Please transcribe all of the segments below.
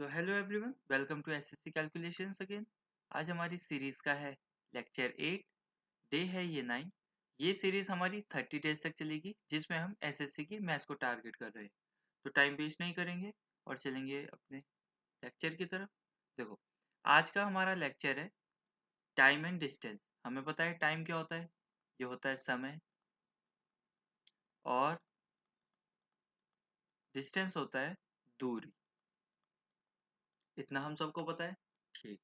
तो hello everyone, welcome to SSC calculations again. आज हमारी सीरीज का है लेक्चर 8। डे है ये 9। ये सीरीज हमारी 30 डेज तक चलेगी, जिसमें हम एसएससी की मैथ्स को टारगेट कर रहे हैं। तो टाइम वेस्ट नहीं करेंगे और चलेंगे अपने लेक्चर की तरफ। देखो, आज का हमारा लेक्चर है टाइम एंड डिस्टेंस। हमें पता है टाइम क्या होता है, ये होता है समय, और डिस्टेंस होता है दूरी। इतना हम सबको पता है, ठीक।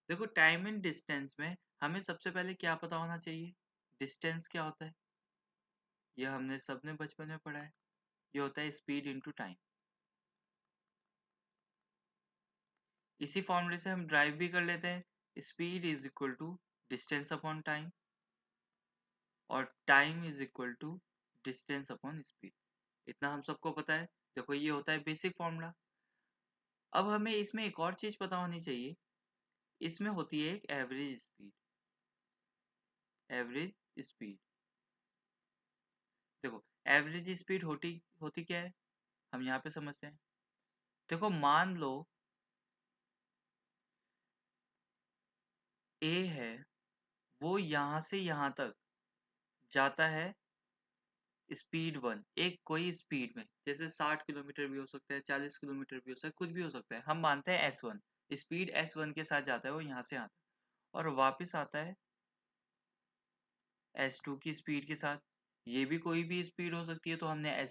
देखो, टाइम एंड डिस्टेंस में हमें सबसे पहले क्या पता होना चाहिए, डिस्टेंस क्या होता है। ये हमने सबने बचपन में पढ़ा है। ये होता है स्पीड इनटू टाइम। इसी फॉर्मूले से हम ड्राइव भी कर लेते हैं। Speed is equal to distance upon time, और time is equal to distance upon speed. इतना हम सबको पता है। देखो, ये होता है बेसिक फॉर्मूला। अब हमें इसमें एक और चीज पता होनी चाहिए। इसमें होती है एक एवरेज स्पीड। एवरेज स्पीड, देखो, एवरेज स्पीड होती होती क्या है, हम यहाँ पे समझते हैं। देखो, मान लो ए है, वो यहाँ से यहाँ तक जाता है स्पीड 1। एक कोई स्पीड में, जैसे 60 किलोमीटर भी हो सकता है, 40 किलोमीटर भी हो सकता है, कुछ भी हो सकता है। हम मानते हैं S1, स्पीड S1 के साथ जाता है, वो यहाँ से आता है और वापस आता है S2 की स्पीड के साथ। ये भी कोई भी स्पीड हो सकती है, तो हमने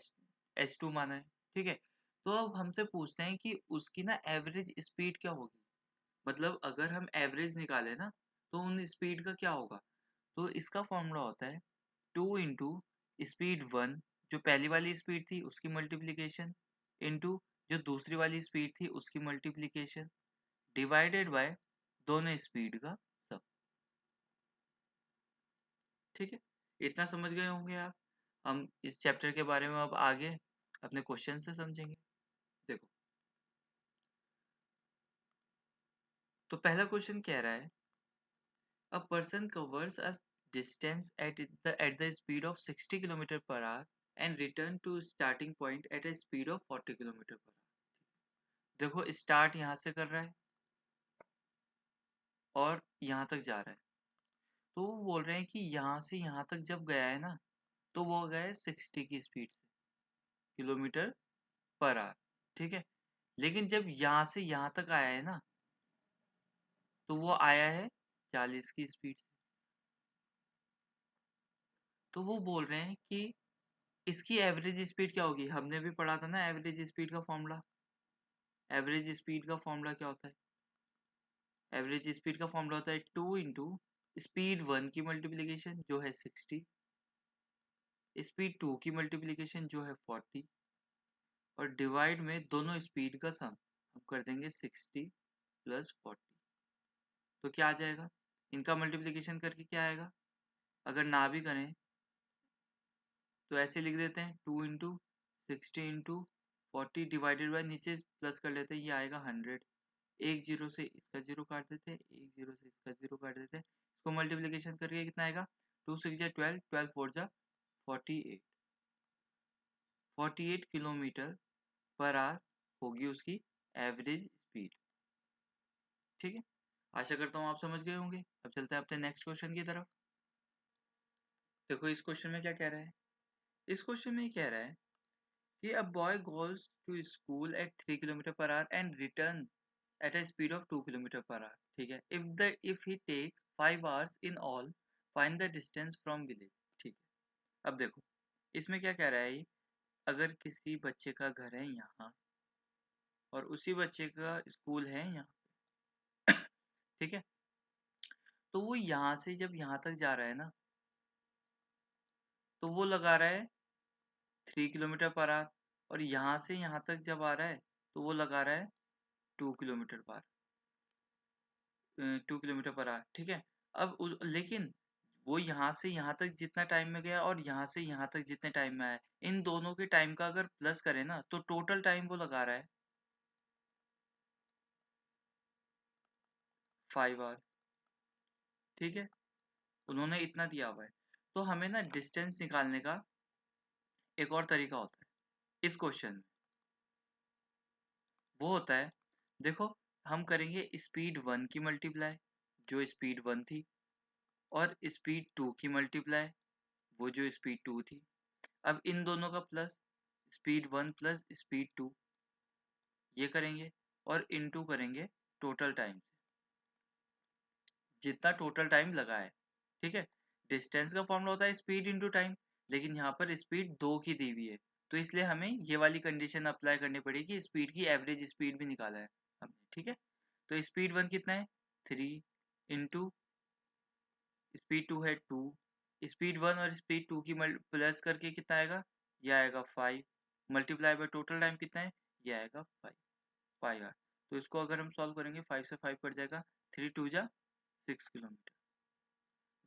S2 माना है, ठीक है। तो अब हमसे पूछते हैं कि उसकी ना एवरेज स्पीड क्या होगी। मतलब अगर हम एवरेज निकालें ना, तो उन स्पीड का क्या होगा। तो इसका फॉर्मूला होता है 2 इंटू स्पीड 1, जो पहली वाली स्पीड थी उसकी मल्टीप्लीकेशन, इंटू जो दूसरी वाली स्पीड थी उसकी मल्टीप्लीकेशन, डिवाइडेड बाय दोनों स्पीड का सब। ठीक है, इतना समझ गए होंगे आप। हम इस चैप्टर के बारे में अब आगे अपने क्वेश्चन से समझेंगे। देखो, तो पहला क्वेश्चन कह रहा है, a person covers a distance at the speed of 60 km per hour and return to starting point at a speed of 40 km per hour। देखो, स्टार्ट यहाँ से कर रहा है और यहाँ तक जा रहा है। तो वो बोल रहे हैं कि यहाँ से यहाँ तक जब गया है ना, तो वो गया है 60 की स्पीड से, किलोमीटर पर आवर, ठीक है। लेकिन जब यहाँ से यहाँ तक आया है ना, तो वो आया है 40 की स्पीड से। तो वो बोल रहे हैं कि इसकी एवरेज स्पीड क्या होगी। हमने भी पढ़ा था ना एवरेज स्पीड का फॉर्मूला। एवरेज स्पीड का फॉर्मूला क्या होता है, एवरेज स्पीड का फॉर्मूला होता है 2 इंटू स्पीड 1 की मल्टीप्लीकेशन जो है 60, स्पीड 2 की मल्टीप्लीकेशन जो है 40, और डिवाइड में दोनों स्पीड का सम। हम कर देंगे 60 प्लस 40। तो क्या आ जाएगा, इनका मल्टीप्लीकेशन करके क्या आएगा। अगर ना भी करें तो ऐसे लिख देते हैं, 2 इंटू 60 इंटू 40 डिवाइडेड बाई, नीचे प्लस कर लेते हैं, ये आएगा 100। एक जीरो से इसका जीरो काट देते हैं, एक जीरो से इसका जीरो काट देते हैं। इसको मल्टीप्लीकेशन करके कितना आएगा, 2 6 जा 12, 12 4 जा 48। 48 किलोमीटर पर आवर होगी उसकी एवरेज स्पीड। ठीक है, आशा करता हूँ आप समझ गए होंगे। अब चलते हैं अपने नेक्स्ट क्वेश्चन की तरफ। देखो, इस क्वेश्चन में क्या कह रहा है। इस क्वेश्चन में कह रहा है कि a boy goes to school at 3 kilometre per our and return at a speed of 2 kilometre per hour. ठीक है, if he takes 5 hours in all, find the distance from village। ठीक है, अब देखो इसमें क्या कह रहा है ये, अगर किसी बच्चे का घर है यहाँ और उसी बच्चे का स्कूल है यहाँ, ठीक है, तो वो यहाँ से जब यहाँ तक जा रहा है ना, तो वो लगा रहा है 3 किलोमीटर पर आवर, और यहाँ से यहाँ तक जब आ रहा है तो वो लगा रहा है 2 किलोमीटर पर 2 किलोमीटर पर आवर। ठीक है, लेकिन वो यहाँ से यहाँ तक जितना टाइम में गया और यहाँ से यहाँ तक जितने टाइम में आया, इन दोनों के टाइम का अगर प्लस करें ना, तो टोटल टाइम वो लगा रहा है 5 आवर्स। ठीक है, उन्होंने इतना दिया हुआ है। तो हमें ना डिस्टेंस निकालने का एक और तरीका होता है इस क्वेश्चन में। वो होता है, देखो हम करेंगे स्पीड 1 की मल्टीप्लाई जो स्पीड 1 थी, और स्पीड 2 की मल्टीप्लाई वो जो स्पीड 2 थी। अब इन दोनों का प्लस, स्पीड 1 प्लस स्पीड 2 ये करेंगे, और इनटू करेंगे टोटल टाइम, जितना टोटल टाइम लगा है। ठीक है, डिस्टेंस का फॉर्मूला होता है स्पीड इंटू टाइम, लेकिन यहाँ पर स्पीड 2 की दी हुई है, तो इसलिए हमें ये वाली कंडीशन अप्लाई करनी पड़ेगी, स्पीड की एवरेज स्पीड भी निकाला है हमने। ठीक है, तो स्पीड 1 कितना है 3 इंटू स्पीड 2 है 2, स्पीड 1 और स्पीड 2 की प्लस करके कितना आएगा, ये आएगा 5, मल्टीप्लाई बाय टोटल टाइम कितना है, ये आएगा 5 आर। तो इसको अगर हम सॉल्व करेंगे 5 से 5 कट जाएगा, 3 2 जा 6 किलोमीटर।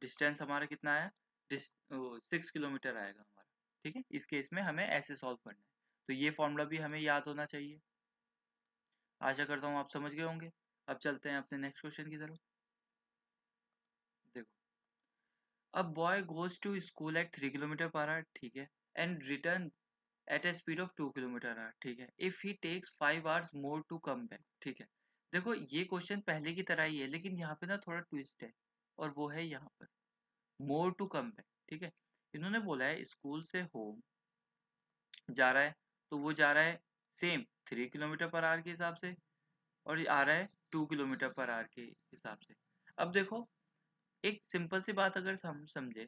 डिस्टेंस हमारा कितना आया, 6 किलोमीटर आएगा हमारा। ठीक है, इस केस में हमें ऐसे सॉल्व करना है, तो ये फॉर्मूला भी हमें याद होना चाहिए। आशा करता हूँ आप समझ गए होंगे। अब चलते हैं अपने नेक्स्ट क्वेश्चन की तरफ। देखो, अब boy goes to school at 3 kilometre per hour, ठीक है, and return at a speed of 2 kilometre hour, ठीक है, if he takes 5 hours more to come back. ठीक है, देखो ये क्वेश्चन पहले की तरह ही है, लेकिन यहाँ पे ना थोड़ा ट्विस्ट है, और वो है यहाँ पर मोर टू कम बैक। ठीक है, इन्होंने बोला है स्कूल से होम जा रहा है, तो वो जा रहा है सेम 3 किलोमीटर पर आवर के हिसाब से, और ये आ रहा है 2 किलोमीटर पर आवर के हिसाब से। अब देखो, एक सिंपल सी बात अगर हम समझे,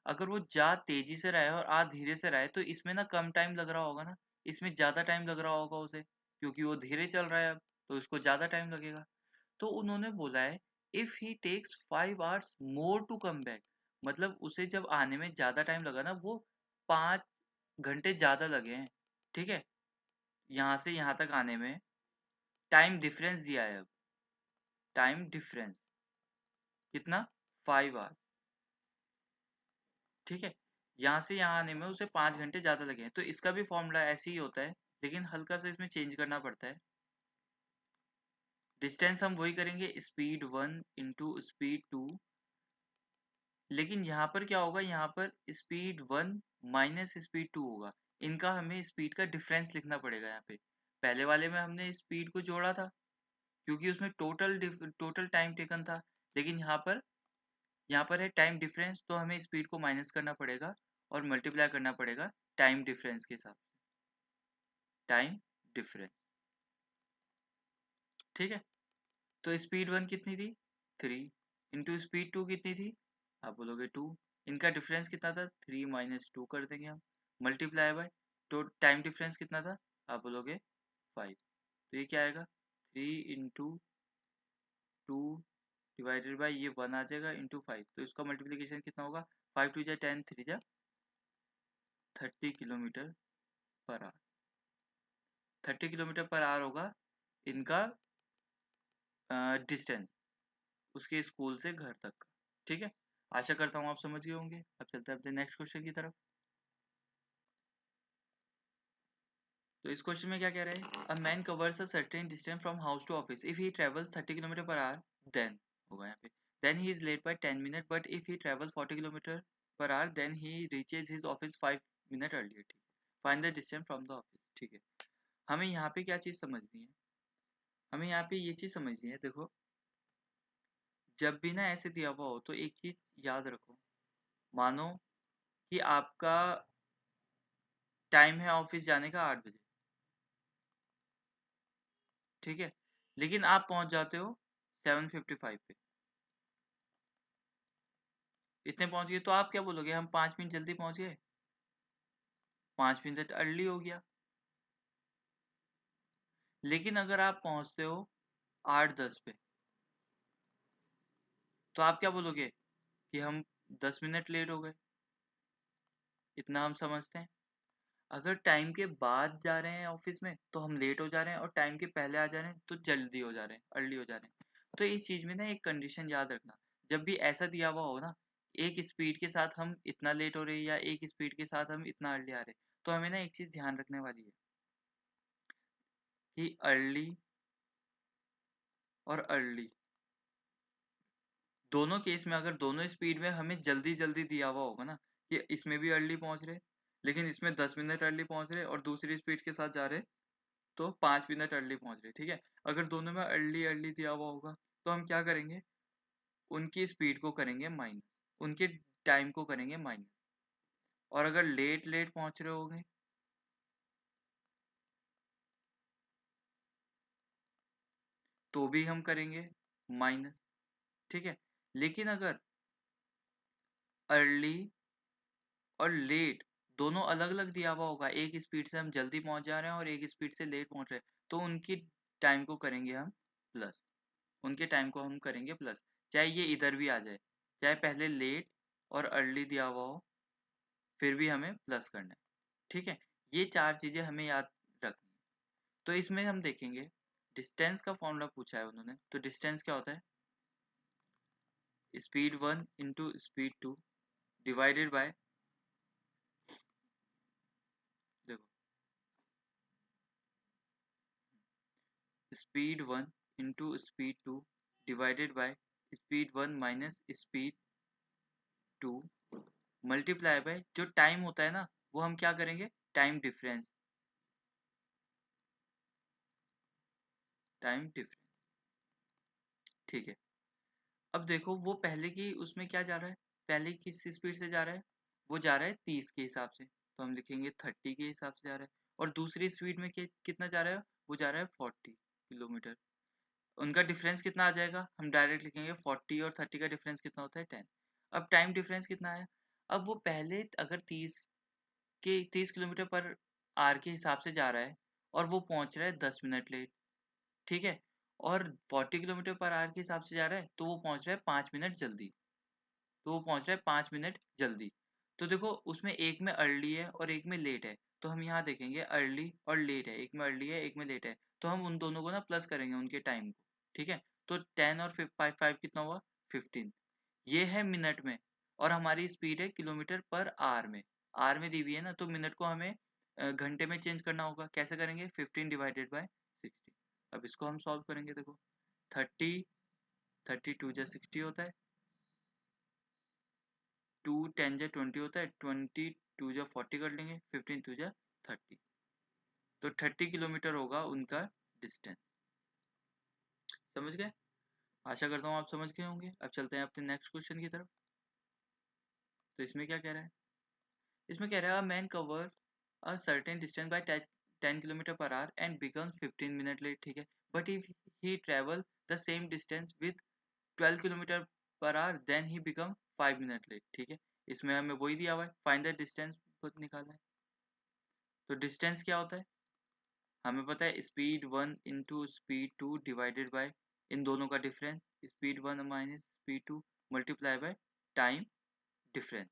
अगर वो जा तेजी से रहा है और आ धीरे से रहा है, तो इसमें ना कम टाइम लग रहा होगा ना, इसमें ज्यादा टाइम लग रहा होगा उसे, क्योंकि वो धीरे चल रहा है अब, तो इसको ज्यादा टाइम लगेगा। तो उन्होंने बोला है if he takes 5 hours more to come back, मतलब उसे जब आने में ज्यादा टाइम लगा ना, वो 5 घंटे ज्यादा लगे हैं। ठीक है, यहाँ से यहाँ तक आने में टाइम डिफरेंस दिया है। अब टाइम डिफरेंस कितना, 5 आवर। ठीक है, यहाँ से यहाँ आने में उसे 5 घंटे ज्यादा लगे हैं, तो इसका भी फॉर्मूला ऐसे ही होता है, लेकिन हल्का सा इसमें चेंज करना पड़ता है। डिस्टेंस हम वही करेंगे, स्पीड 1 इंटू स्पीड 2, लेकिन यहाँ पर क्या होगा, यहाँ पर स्पीड 1 माइनस स्पीड 2 होगा। इनका हमें स्पीड का डिफरेंस लिखना पड़ेगा यहाँ पे। पहले वाले में हमने स्पीड को जोड़ा था, क्योंकि उसमें टोटल टाइम टेकन था, लेकिन यहाँ पर है टाइम डिफरेंस, तो हमें स्पीड को माइनस करना पड़ेगा और मल्टीप्लाई करना पड़ेगा टाइम डिफरेंस के साथ, टाइम डिफरेंस। ठीक है, तो स्पीड 1 कितनी थी 3, इंटू स्पीड 2 कितनी थी, आप बोलोगे 2, इनका डिफरेंस कितना था 3 माइनस 2 कर देंगे हम, मल्टीप्लाई बाय तो टाइम डिफरेंस कितना था, आप बोलोगे 5। तो ये क्या आएगा 3 इंटू 2 डिवाइडेड बाई ये 1 आ जाएगा इंटू 5, तो इसका मल्टीप्लीकेशन कितना होगा, 5 2 जा 10 3 जा 30 kilometre per our. 30 kilometre per our होगा इनका डिस्टेंस उसके स्कूल से घर तक का। ठीक है, आशा करता हूँ आप समझ गए होंगे। अब चलते हैं अपने नेक्स्ट क्वेश्चन की तरफ। तो इस क्वेश्चन में क्या कह रहा है, a man covers a certain distance from house to office if he travels 30 kilometre per hour, then होगा यहाँ पे, then he is late by 10 minute, but if he travels 40 kilometre per hour then he reaches his office 5 minute earlier. ठीक, find the distance from the office. ठीक है, हमें यहाँ पे क्या चीज समझनी है, हमें यहाँ पे ये चीज समझनी है। देखो, जब भी ना ऐसे दिया हुआ हो तो एक चीज याद रखो, मानो कि आपका टाइम है ऑफिस जाने का 8 बजे। ठीक है, लेकिन आप पहुंच जाते हो 7:55 पे, इतने पहुंच गए, तो आप क्या बोलोगे, हम 5 मिनट जल्दी पहुंच गए, 5 मिनट अर्ली हो गया। लेकिन अगर आप पहुंचते हो 8:10 पे, तो आप क्या बोलोगे कि हम 10 मिनट लेट हो गए। इतना हम समझते हैं। अगर टाइम के बाद जा रहे हैं ऑफिस में तो हम लेट हो जा रहे हैं, और टाइम के पहले आ जा रहे हैं तो जल्दी हो जा रहे हैं, अर्ली हो जा रहे हैं। तो इस चीज में ना एक कंडीशन याद रखना, जब भी ऐसा दिया हुआ हो ना, एक स्पीड के साथ हम इतना लेट हो रहे हैं या एक स्पीड के साथ हम इतना अर्ली आ रहे हैं, तो हमें ना एक चीज ध्यान रखने वाली है कि अर्ली और अर्ली दोनों केस में, अगर दोनों स्पीड में हमें जल्दी जल्दी दिया हुआ होगा ना, कि इसमें भी अर्ली पहुंच रहे लेकिन इसमें 10 मिनट अर्ली पहुंच रहे और दूसरी स्पीड के साथ जा रहे तो 5 मिनट अर्ली पहुंच रहे, ठीक है। अगर दोनों में अर्ली अर्ली दिया हुआ होगा तो हम क्या करेंगे, उनकी स्पीड को करेंगे माइनस, उनके टाइम को करेंगे माइनस। और अगर लेट लेट पहुंच रहे होंगे तो भी हम करेंगे माइनस, ठीक है। लेकिन अगर अर्ली और लेट दोनों अलग अलग दिया हुआ होगा, एक स्पीड से हम जल्दी पहुंच जा रहे हैं और एक स्पीड से लेट पहुंच रहे हैं, तो उनकी टाइम को करेंगे हम प्लस, उनके टाइम को हम करेंगे प्लस, चाहे ये इधर भी आ जाए, चाहे पहले लेट और अर्ली दिया हुआ हो, फिर भी हमें प्लस करना है, ठीक है। ये चार चीजें हमें याद रखनी है। तो इसमें हम देखेंगे डिस्टेंस का फॉर्मूला पूछा है उन्होंने, तो डिस्टेंस क्या होता है, speed 1 into speed 2 divided by, देखो speed 1 into speed 2 divided by speed 1 minus speed 2 multiply by जो टाइम होता है ना, वो हम क्या करेंगे, टाइम डिफरेंस, टाइम डिफरेंस, ठीक है। अब देखो वो पहले की उसमें क्या जा रहा है, पहले किस स्पीड से जा रहा है, वो जा रहा है 30 के हिसाब से, तो हम लिखेंगे 30 के हिसाब से जा रहा है। और दूसरी स्पीड में कितना जा रहा है, वो जा रहा है 40 किलोमीटर। उनका डिफरेंस कितना आ जाएगा, हम डायरेक्ट लिखेंगे 40 और 30 का डिफरेंस कितना होता है 10। अब टाइम डिफरेंस कितना है, अब वो पहले अगर 30 किलोमीटर पर आवर के हिसाब से जा रहा है और वो पहुंच रहा है 10 मिनट लेट, ठीक है। और 40 किलोमीटर पर आवर के हिसाब से जा रहा है तो वो पहुंच रहा है 5 मिनट जल्दी, तो वो पहुंच रहा है 5 मिनट जल्दी। तो देखो उसमें एक में अर्ली है और एक में लेट है, तो हम यहाँ देखेंगे अर्ली और लेट है, एक में अर्ली है एक में लेट है, तो हम उन दोनों को ना प्लस करेंगे उनके टाइम को, ठीक है। तो 10 और 5 कितना हुआ, 15। ये है मिनट में, और हमारी स्पीड है किलोमीटर पर आवर में दी हुई है ना, तो मिनट को हमें घंटे में चेंज करना होगा, कैसे करेंगे, 15 डिवाइडेड बाय 60। अब इसको हम सॉल्व करेंगे, देखो 30, 32 जा 60 होता है, 2 10 जा 20 होता है, 22 जा 40 कर लेंगे, 15 2 जा 30, तो 30 किलोमीटर होगा उनका डिस्टेंस। समझ गए, आशा करता हूँ आप समझ गए होंगे। अब चलते हैं अपने नेक्स्ट क्वेश्चन की तरफ। तो इसमें क्या कह रहा है, इसमें कह रहा है man cover a certain distance by 10 kilometre per hour and become 15 minute late, ठीक है। But if he travel the same distance with 12 kilometre per hour then he become 5 minute late, ठीक है। इसमें हमें वही दिया हुआ है, फाइंड द डिस्टेंस खुद निकालना है। तो डिस्टेंस क्या होता है, हमें पता है speed 1 into speed 2 divided by इन दोनों का difference, speed 1 minus speed 2 multiply by time difference.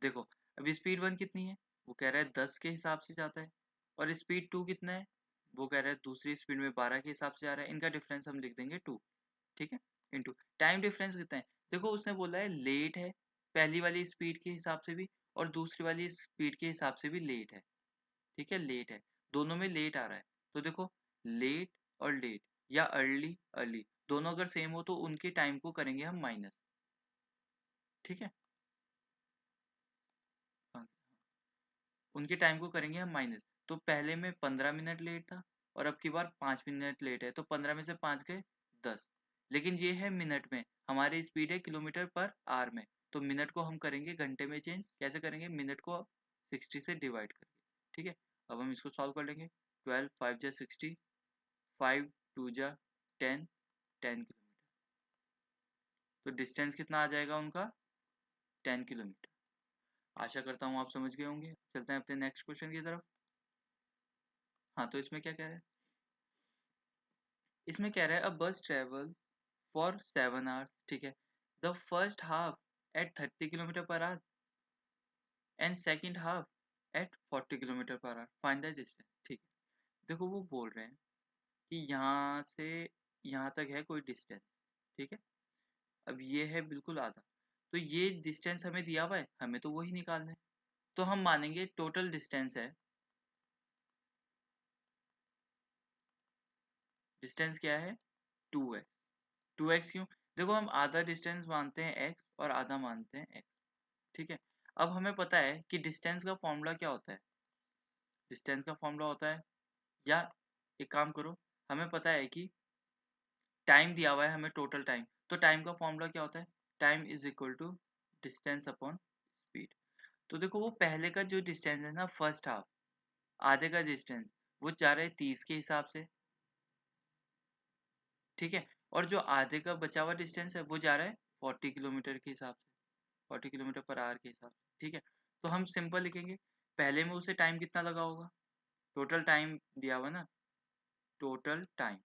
देखो अब स्पीड 1 कितनी है, वो कह रहा है 10 के हिसाब से जाता है, और स्पीड 2 कितना है, वो कह रहा है दूसरी स्पीड में 12 के हिसाब से जा रहा है, इनका डिफरेंस हम लिख देंगे 2, ठीक है। इंटू टाइम डिफरेंस कितना है, देखो उसने बोला है लेट है, पहली वाली स्पीड के हिसाब से भी और दूसरी वाली स्पीड के हिसाब से भी लेट है, ठीक है, लेट है, दोनों में लेट आ रहा है। तो देखो लेट और लेट या अर्ली अर्ली दोनों अगर सेम हो तो उनके टाइम को करेंगे हम माइनस, ठीक है। हाँ, उनके टाइम को करेंगे हम माइनस, तो पहले में 15 मिनट लेट था और अब की बार 5 मिनट लेट है, तो 15 में से 5 गए 10। लेकिन ये है मिनट में, हमारी स्पीड है किलोमीटर पर आवर में, तो मिनट को हम करेंगे घंटे में चेंज, कैसे करेंगे, मिनट को 60 से डिवाइड करके, ठीक है। अब हम इसको सॉल्व कर लेंगे, 12 5 जा 60, 5 2 जा 10, 10 किलोमीटर, तो डिस्टेंस कितना आ जाएगा उनका, 10 किलोमीटर। आशा करता हूँ आप समझ गए होंगे। चलते हैं अपने नेक्स्ट क्वेश्चन की तरफ। हाँ तो इसमें क्या कह रहा है, इसमें कह रहा है अ बस ट्रेवल फॉर 7 आवर्स, ठीक है। The first half at 30 kilometre per hour and second half at 40 kilometre per hour, find the distance, ठीक है। देखो वो बोल रहे हैं कि यहाँ से यहाँ तक है कोई डिस्टेंस, ठीक है। अब ये है बिल्कुल आधा, तो ये डिस्टेंस हमें दिया हुआ है, हमें तो वही निकालना है। तो हम मानेंगे टोटल डिस्टेंस है, डिस्टेंस क्या है 2x, 2x क्यों, देखो हम आधा डिस्टेंस मानते हैं x और आधा मानते हैं x, ठीक है। अब हमें पता है कि डिस्टेंस का फॉर्मूला क्या होता है, डिस्टेंस का फॉर्मूला होता है, या एक काम करो, हमें पता है कि टाइम दिया हुआ है हमें, टोटल टाइम, तो टाइम का फॉर्मूला क्या होता है, time is equal to distance upon speed. तो देखो वो पहले का जो डिस्टेंस है ना, फर्स्ट हाफ, आधे का डिस्टेंस, वो जा रहा है 30 के हिसाब से, ठीक है, और जो आधे का बचा हुआ डिस्टेंस है वो जा रहा है 40 किलोमीटर के हिसाब से, 40 किलोमीटर पर आवर के हिसाब से, ठीक है। तो हम सिंपल लिखेंगे, पहले में उसे टाइम कितना लगा होगा, टोटल टाइम दिया हुआ ना, टोटल टाइम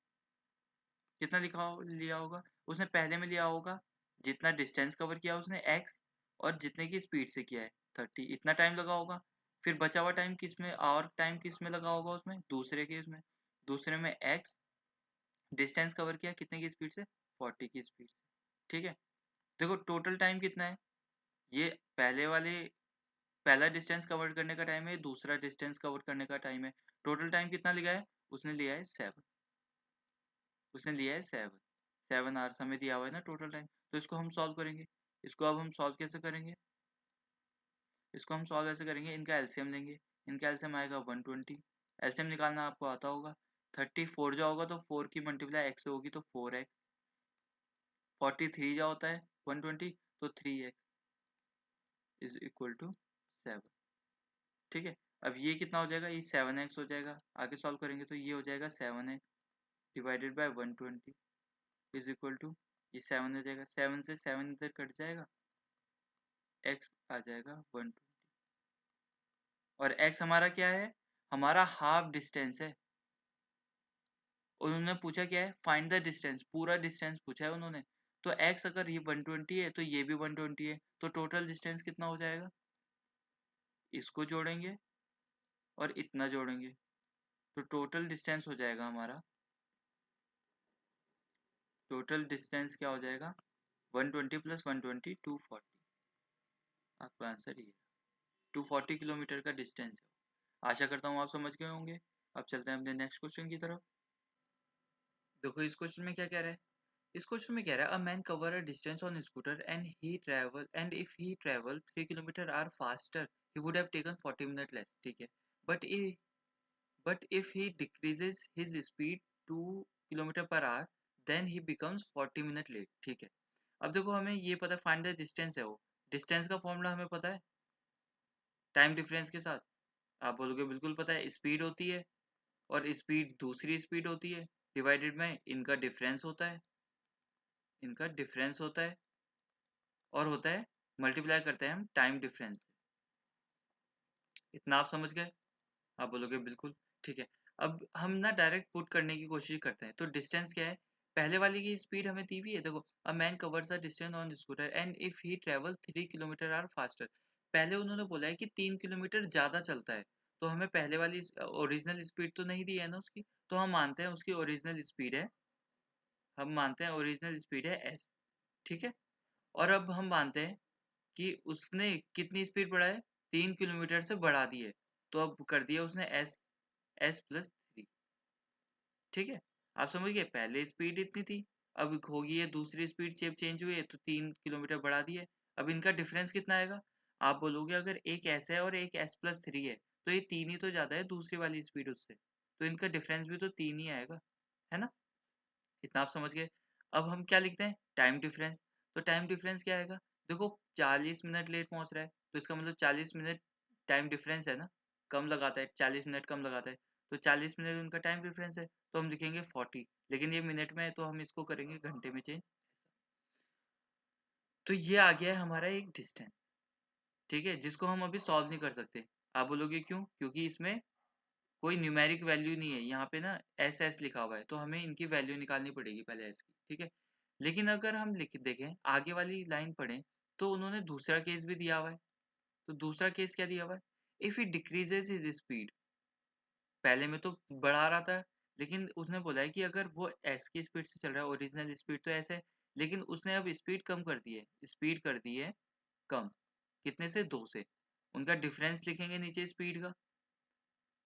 कितना लिया होगा, उसने पहले में लिया होगा जितना डिस्टेंस कवर किया उसने x, और जितने की स्पीड से किया है 30, इतना टाइम लगा होगा। फिर बचा हुआ टाइम किस में, और टाइम किस में लगा होगा उसमें, दूसरे के उसमें, दूसरे में x, डिस्टेंस कवर किया कितने की स्पीड से, 40 की स्पीड से, ठीक है। देखो टोटल टाइम कितना है, ये पहले वाले, पहला डिस्टेंस कवर करने का टाइम है, दूसरा डिस्टेंस कवर करने का टाइम है, टोटल टाइम कितना लिया है, उसने लिया है 7, उसने लिया है 7, 7 आवर्स हमें दिया हुआ है ना टोटल टाइम। तो इसको हम सॉल्व करेंगे, इसको अब हम सॉल्व कैसे करेंगे, इसको हम सॉल्व ऐसे करेंगे, इनका एलसीएम लेंगे, इनका एलसीएम आएगा 120, एलसीएम निकालना आपको आता होगा, 34 जो होगा तो 4 की मल्टीप्लाई एक्स से होगी तो 4x, 43 जो होता है 120 तो 3x इज इक्वल टू 7, ठीक है। अब ये कितना हो जाएगा, ये 7x हो जाएगा, आगे सॉल्व करेंगे तो ये हो जाएगा 7x divided by 120 is equal to, ये 7 हो जाएगा, 7 से 7 इधर कट जाएगा, x आ जाएगा 120, और x हमारा क्या है, हमारा हाफ डिस्टेंस है। उन्होंने पूछा क्या है, फाइंड द डिस्टेंस, पूरा डिस्टेंस पूछा है उन्होंने, तो x अगर ये 120 है तो ये भी 120 है, तो टोटल डिस्टेंस कितना हो जाएगा, इसको जोड़ेंगे और इतना जोड़ेंगे, तो टोटल डिस्टेंस हो जाएगा हमारा, टोटल डिस्टेंस क्या हो जाएगा, 120 प्लस 120 240, आपका आंसर ये 240 किलोमीटर का डिस्टेंस है। आशा करता हूँ आप समझ गए होंगे। अब चलते हैं अपने नेक्स्ट क्वेश्चन की तरफ। देखो इस क्वेश्चन में क्या कह रहा है, इस क्वेश्चन में कह रहा है, a man cover a distance on scooter and if he travel 3 kilometre are faster he would have taken 40 minute less, ठीक है, but uh but if he decreases his speed 2 kilometre per hour then he becomes 40 minute late, ठीक है। अब देखो हमें ये पता है, फाइंड द डिस्टेंस है वो, डिस्टेंस का फॉर्मूला हमें पता है टाइम डिफरेंस के साथ, आप बोलोगे बिल्कुल पता है, स्पीड होती है और स्पीड दूसरी स्पीड होती है, डिवाइडेड में इनका डिफरेंस होता है, इनका डिफरेंस होता है, और होता है मल्टीप्लाई करते हैं हम टाइम डिफरेंस, इतना आप समझ गए, आप बोलोगे बिल्कुल, ठीक है। अब हम ना डायरेक्ट पुट करने की कोशिश करते हैं, तो डिस्टेंस क्या है, पहले वाली की स्पीड हमें दी हुई है, देखो a man covers the distance on scooter and if he travel 3 kilometre are faster, पहले उन्होंने बोला है कि 3 किलोमीटर ज़्यादा चलता है, तो हमें पहले वाली ओरिजिनल स्पीड तो नहीं दी है ना उसकी, तो हम मानते हैं उसकी ओरिजिनल स्पीड है, हम मानते हैं ओरिजिनल स्पीड है s, ठीक है। और अब हम मानते हैं कि उसने कितनी स्पीड बढ़ाए, 3 किलोमीटर से बढ़ा दी है, तो अब कर दिया उसने एस प्लस 3, ठीक है। आप समझ गए, पहले स्पीड इतनी थी, अब होगी ये दूसरी स्पीड चेंज हुई है तो 3 किलोमीटर बढ़ा दिए, अब इनका डिफरेंस कितना आएगा, आप बोलोगे अगर एक एस है और एक एस प्लस 3 है तो ये 3 ही तो ज़्यादा है दूसरी वाली स्पीड उससे, तो इनका डिफरेंस भी तो 3 ही आएगा, है ना, इतना आप समझ गए। अब हम क्या लिखते हैं, टाइम डिफरेंस, तो टाइम डिफरेंस क्या आएगा, देखो 40 मिनट लेट पहुंच रहा है तो इसका मतलब 40 मिनट टाइम डिफरेंस है ना, कम लगाता है, 40 मिनट कम लगाता है, तो 40 मिनट उनका टाइम डिफरेंस है, तो हम लिखेंगे 40, लेकिन ये मिनट में है तो हम इसको करेंगे घंटे में चेंज, तो ये आ गया है हमारा एक डिस्टेंस, ठीक है, जिसको हम अभी सॉल्व नहीं कर सकते। आप बोलोगे क्यों, क्योंकि इसमें कोई न्यूमेरिक वैल्यू नहीं है, यहाँ पे ना एस एस लिखा हुआ है, तो हमें इनकी वैल्यू निकालनी पड़ेगी पहले एस की, ठीक है। लेकिन अगर हम लिख देखें आगे वाली लाइन पढ़ें, तो उन्होंने दूसरा केस भी दिया हुआ है, तो दूसरा केस क्या दिया हुआ है, if it decreases his speed, पहले में तो बढ़ा रहा था, लेकिन उसने बोला है कि अगर वो एस की स्पीड से चल रहा है, ओरिजिनल स्पीड तो ऐसे है, लेकिन उसने अब स्पीड कम कर दी है, स्पीड कर दी है कम, कितने से, 2 से, उनका डिफरेंस लिखेंगे नीचे स्पीड का,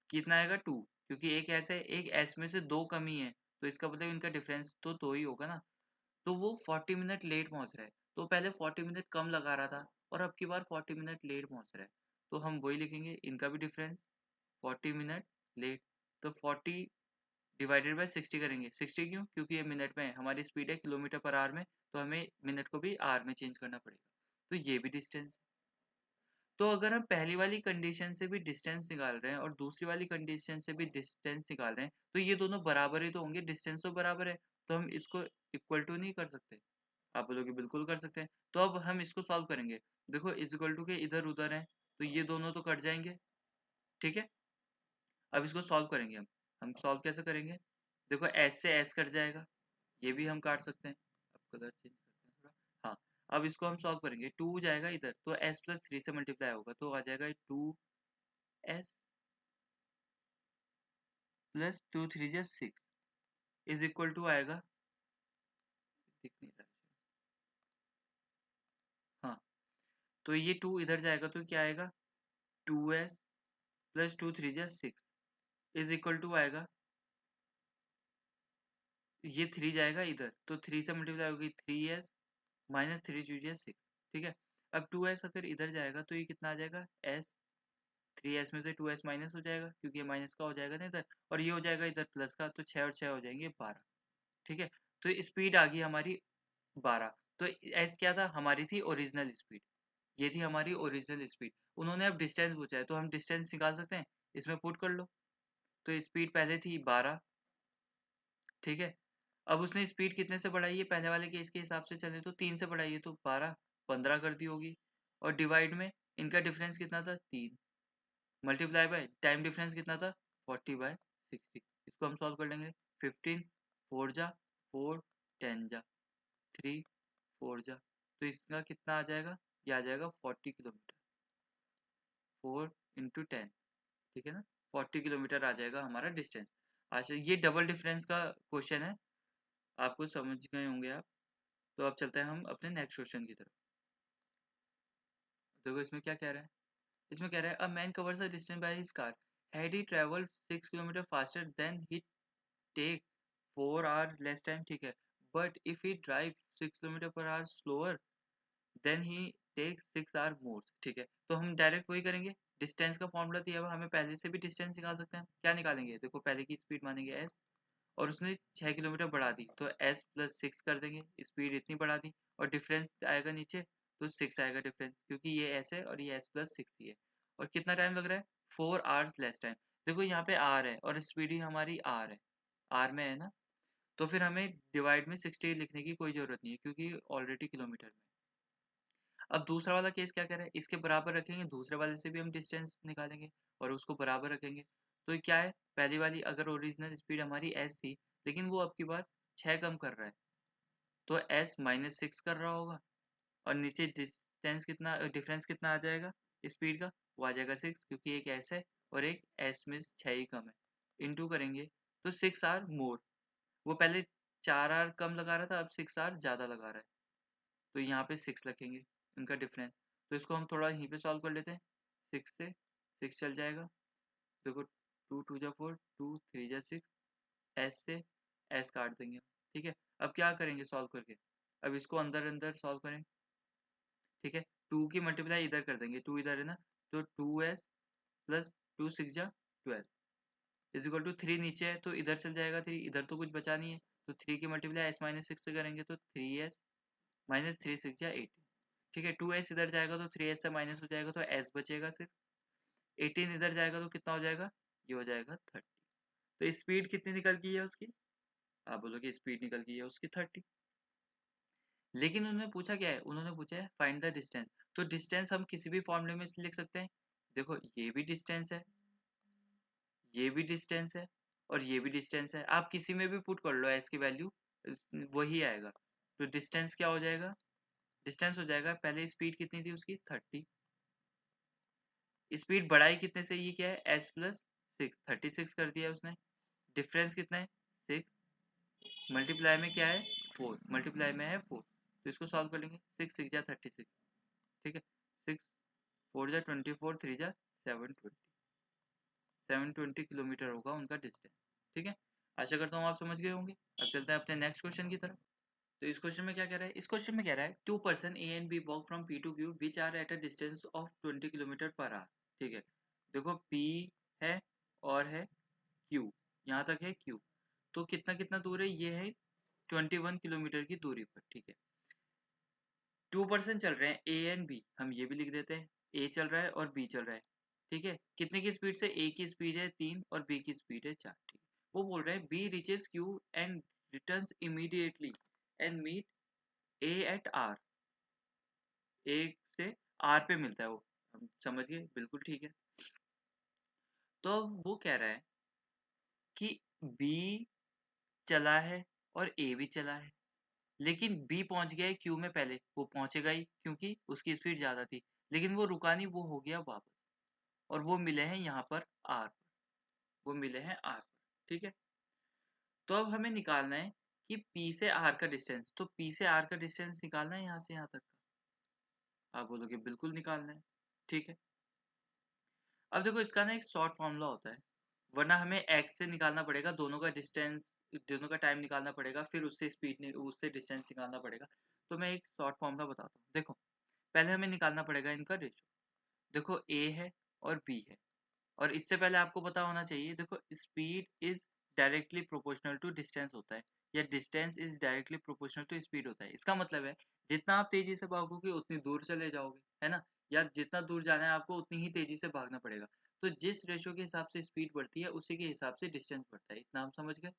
कितना आएगा 2, क्योंकि एक एस है, एक एस में से 2 कमी है, तो इसका मतलब इनका डिफरेंस तो 2 ही होगा ना, तो वो 40 मिनट लेट पहुंच रहा है, तो पहले 40 मिनट कम लगा रहा था और अब की बार 40 मिनट लेट पहुंच रहा है, तो हम वही लिखेंगे इनका भी डिफरेंस, 40 मिनट लेट। तो 40 डिवाइडेड बाय 60 करेंगे। 60 क्यों? क्योंकि ये मिनट में है, हमारी स्पीड है किलोमीटर पर आवर में, तो हमें मिनट को भी आवर में चेंज करना पड़ेगा। तो ये भी डिस्टेंस। तो अगर हम पहली वाली कंडीशन से भी डिस्टेंस निकाल रहे हैं और दूसरी वाली कंडीशन से भी डिस्टेंस निकाल रहे हैं, तो ये दोनों बराबर ही तो होंगे, डिस्टेंस तो बराबर है, तो हम इसको इक्वल टू नहीं कर सकते? आप बोलोगे बिल्कुल कर सकते हैं। तो अब हम इसको सॉल्व करेंगे। देखो इज इक्वल टू के इधर उधर है, तो ये दोनों तो कट जाएंगे, ठीक है। अब इसको सॉल्व करेंगे हम सॉल्व कैसे करेंगे? देखो एस से एस कट जाएगा, ये भी हम काट सकते हैं। अब कलर चेंज करते हैं थोड़ा। हाँ, अब इसको हम सॉल्व करेंगे। 2 जाएगा इधर, तो s प्लस 3 से मल्टीप्लाई होगा, तो आ जाएगा 2s प्लस 2 3 जा 6 इज इक्वल टू आएगा, दिख नहीं रहा। हाँ, तो ये 2 इधर जाएगा तो क्या आएगा? 2s प्लस 2 3 जा 6 इज इक्वल टू आएगा, ये 3 जाएगा इधर, तो 3 से मल्टीप्लाई होगी 3s माइनस 3 टू जा 6, ठीक है। अब 2s अगर इधर जाएगा तो ये कितना आ जाएगा? s 3s में से 2s माइनस हो जाएगा, क्योंकि ये माइनस का हो जाएगा ना इधर, और ये हो जाएगा इधर प्लस का, तो 6 और 6 हो जाएंगे 12, ठीक है। तो स्पीड आ गई हमारी 12। तो एस क्या था? हमारी थी ओरिजिनल स्पीड, ये थी हमारी ओरिजिनल स्पीड। उन्होंने अब डिस्टेंस पूछा है, तो हम डिस्टेंस निकाल सकते हैं, इसमें पुट कर लो। तो स्पीड पहले थी 12, ठीक है। अब उसने स्पीड कितने से बढ़ाई है? पहले वाले केस के हिसाब से चले तो 3 से बढ़ाई है, तो 12 15 कर दी होगी, और डिवाइड में इनका डिफरेंस कितना था? 3, मल्टीप्लाई बाय टाइम डिफरेंस कितना था? 40/60। इसको हम सॉल्व कर लेंगे। 15 4 जा 4 10 जा 3 4 जा, तो इसका कितना आ जाएगा? ये आ जाएगा 40 किलोमीटर, 4 इंटू 10, ठीक है ना। 40 किलोमीटर आ जाएगा हमारा डिस्टेंस। अच्छा, ये डबल डिफरेंस का क्वेश्चन है, आपको समझ गए होंगे आप। तो अब चलते हैं हम अपने नेक्स्ट क्वेश्चन की तरफ। देखो इसमें क्या कह रहा है। इसमें कह रहा है a man covers the distance by his car, had he travelled 6 kilometre faster then he take 4 hour less time, ठीक है। But if he drive 6 kilometre per hour slower then he takes 6 hour more, ठीक है। तो हम direct वही करेंगे, distance का formula दिया हुआ, हमें पहले से भी डिस्टेंस निकाल सकते हैं। क्या निकालेंगे? देखो पहले की स्पीड मानेंगे एस, और उसने 6 किलोमीटर बढ़ा दी, तो एस प्लस 6 कर देंगे, स्पीड इतनी बढ़ा दी, और डिफरेंस आएगा नीचे, तो 6 आएगा डिफरेंस, क्योंकि ये एस है और ये एस प्लस 6 ही है। और कितना टाइम लग रहा है? 4 आवर्स लेस टाइम। देखो यहाँ पे आर है और स्पीड ही हमारी आर है, आर में है ना, तो फिर हमें डिवाइड में 60 लिखने की कोई ज़रूरत नहीं है, क्योंकि ऑलरेडी किलोमीटर में। अब दूसरा वाला केस क्या कह रहा है? इसके बराबर रखेंगे, दूसरे वाले से भी हम डिस्टेंस निकालेंगे और उसको बराबर रखेंगे। तो ये क्या है? पहली वाली अगर ओरिजिनल स्पीड हमारी एस थी, लेकिन वो अब की बार 6 कम कर रहा है, तो एस माइनस 6 कर रहा होगा, और नीचे डिस्टेंस कितना, डिफरेंस कितना आ जाएगा स्पीड का? वो आ जाएगा 6, क्योंकि एक एस है और एक एस में 6 ही कम है। इनटू करेंगे तो 6 आर मोर, वो पहले 4 आर कम लगा रहा था, अब 6 आर ज़्यादा लगा रहा है, तो यहाँ पे 6 रखेंगे इनका डिफरेंस। तो इसको हम थोड़ा यहीं पे सॉल्व कर लेते हैं। 6 से 6 चल जाएगा, देखो 2 2 जा 4 2 3 जा 6, एस से एस काट देंगे, ठीक है। अब क्या करेंगे सॉल्व करके? अब इसको अंदर अंदर सॉल्व करें, ठीक है। 2 की मल्टीप्लाई इधर कर देंगे, 2 इधर है ना, तो 2s प्लस 2 6 जा 12 इज इक्वल टू 3 नीचे है तो इधर चल जाएगा 3, इधर तो कुछ बचा नहीं है, तो 3 की मल्टीप्लाई s माइनस 6 से करेंगे तो 3s माइनस 3 6 जा 18, ठीक है। 2s इधर जाएगा तो 3s से माइनस हो जाएगा, तो s बचेगा सिर्फ। 18 इधर जाएगा तो कितना हो जाएगा? ये हो जाएगा 30। तो स्पीड कितनी निकल गई है उसकी? आप बोलोगे स्पीड निकल गई है उसकी 30। लेकिन उन्होंने पूछा क्या है? उन्होंने पूछा है फाइंड द डिस्टेंस। तो डिस्टेंस हम किसी भी फॉर्मूले में लिख सकते हैं। देखो ये भी डिस्टेंस है, ये भी डिस्टेंस है, और ये भी डिस्टेंस है, आप किसी में भी पुट कर लो एस की वैल्यू, वही आएगा। तो डिस्टेंस क्या हो जाएगा? डिस्टेंस हो जाएगा, पहले स्पीड कितनी थी उसकी? 30, स्पीड बढ़ाई कितने से? ये क्या है? एस प्लस 6, 36 कर दिया उसने। डिफरेंस कितना है? 6, मल्टीप्लाई में क्या है? 4, मल्टीप्लाई में है 4, तो इसको सॉल्व कर लेंगे। 6 6 जा 36, ठीक है। 6 4 जा 24 3 जा 720, 720 किलोमीटर होगा उनका डिस्टेंस, ठीक है। आशा करता हूँ आप समझ गए होंगे। अब चलते हैं अपने नेक्स्ट क्वेश्चन की तरफ। तो इस क्वेश्चन में क्या कह रहा है? इस क्वेश्चन में कह रहा है two person A and B walk from P to Q which are at a distance of 20 kilometre per hour, ठीक है। देखो पी है और है Q, यहाँ तक है Q। तो कितना कितना दूर है, ये है 21 किलोमीटर की दूरी पर, ठीक है। 2% चल रहे हैं ए एंड बी, हम ये भी लिख देते हैं, ए चल रहा है और बी चल रहा है, ठीक है। कितने की स्पीड से, ए की स्पीड है 3 और बी की स्पीड है 4, ठीक है। वो बोल रहे हैं B reaches Q and returns immediately and meet A at R, A से आर पे मिलता है वो, हम समझ गए, बिल्कुल ठीक है। तो अब वो कह रहा है कि बी चला है और ए भी चला है, लेकिन बी पहुंच गया है क्यू में पहले, वो पहुंचेगा ही क्योंकि उसकी स्पीड ज़्यादा थी, लेकिन वो रुका नहीं, वो हो गया वापस, और वो मिले हैं यहाँ पर आर पर, वो मिले हैं आर पर, ठीक है। तो अब हमें निकालना है कि पी से आर का डिस्टेंस, तो पी से आर का डिस्टेंस निकालना है यहाँ से यहाँ तक का, आप बोलोगे बिल्कुल निकालना है, ठीक है। अब देखो इसका ना एक शॉर्ट फॉर्मूला होता है, वरना हमें एक्स से निकालना पड़ेगा, दोनों का डिस्टेंस, दोनों का टाइम निकालना पड़ेगा, फिर उससे स्पीड, उससे डिस्टेंस निकालना पड़ेगा। तो मैं एक शॉर्ट फॉर्मूला बताता हूँ, देखो पहले हमें निकालना पड़ेगा इनका रेशो। देखो ए है और बी है, और इससे पहले आपको पता होना चाहिए, देखो speed is directly proportional to distance होता है, या distance is directly proportional to speed होता है। इसका मतलब है जितना आप तेजी से भागोगे उतनी दूर चले जाओगे, है ना, या जितना दूर जाना है आपको उतनी ही तेजी से भागना पड़ेगा। तो जिस रेशो के हिसाब से स्पीड बढ़ती है उसी के हिसाब से डिस्टेंस बढ़ता है, इतना हम समझ गए,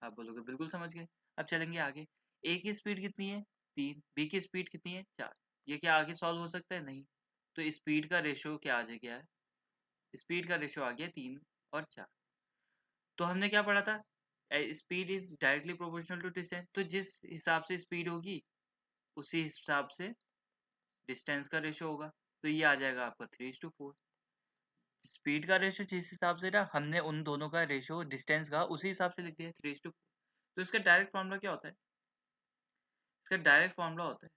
आप बोलोगे बिल्कुल समझ गए। अब चलेंगे आगे, ए की स्पीड कितनी है 3, बी की स्पीड कितनी है 4, ये क्या आगे सॉल्व हो सकता है, नहीं। तो स्पीड का रेशो क्या आ गया है, स्पीड का रेशो आ गया 3 और 4। तो हमने क्या पढ़ा था, speed is directly proportional to distance, तो जिस हिसाब से स्पीड होगी उसी हिसाब से डिस्टेंस का रेशो होगा, तो ये आ जाएगा आपका 3:4। स्पीड का रेशो जिस हिसाब से ना, हमने उन दोनों का रेशो डिस्टेंस का उसी हिसाब से लिख दिया 3:4। तो इसका डायरेक्ट फॉर्मूला क्या होता है, इसका डायरेक्ट फॉर्मूला होता है,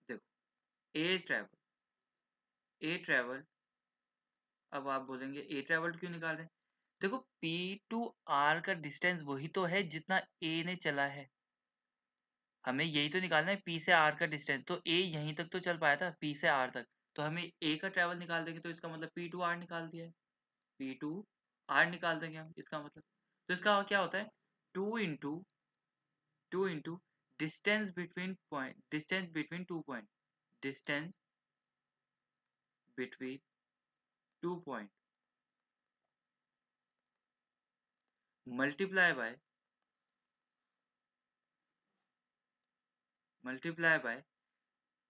देखो ए ट्रेवल, अब आप बोलेंगे ए ट्रेवल क्यों निकाल रहे हैं, देखो पी टू आर का डिस्टेंस वही तो है जितना ए ने चला है, हमें यही तो निकालना है, पी से आर का डिस्टेंस, तो ए यहीं तक तो चल पाया था, पी से आर तक, तो हमें ए का ट्रेवल निकाल देंगे, तो इसका मतलब पी टू आर निकाल दिया है, पी टू आर निकाल देंगे हम, इसका मतलब, तो इसका क्या होता है, two into distance between 2 point, distance between 2 point multiply by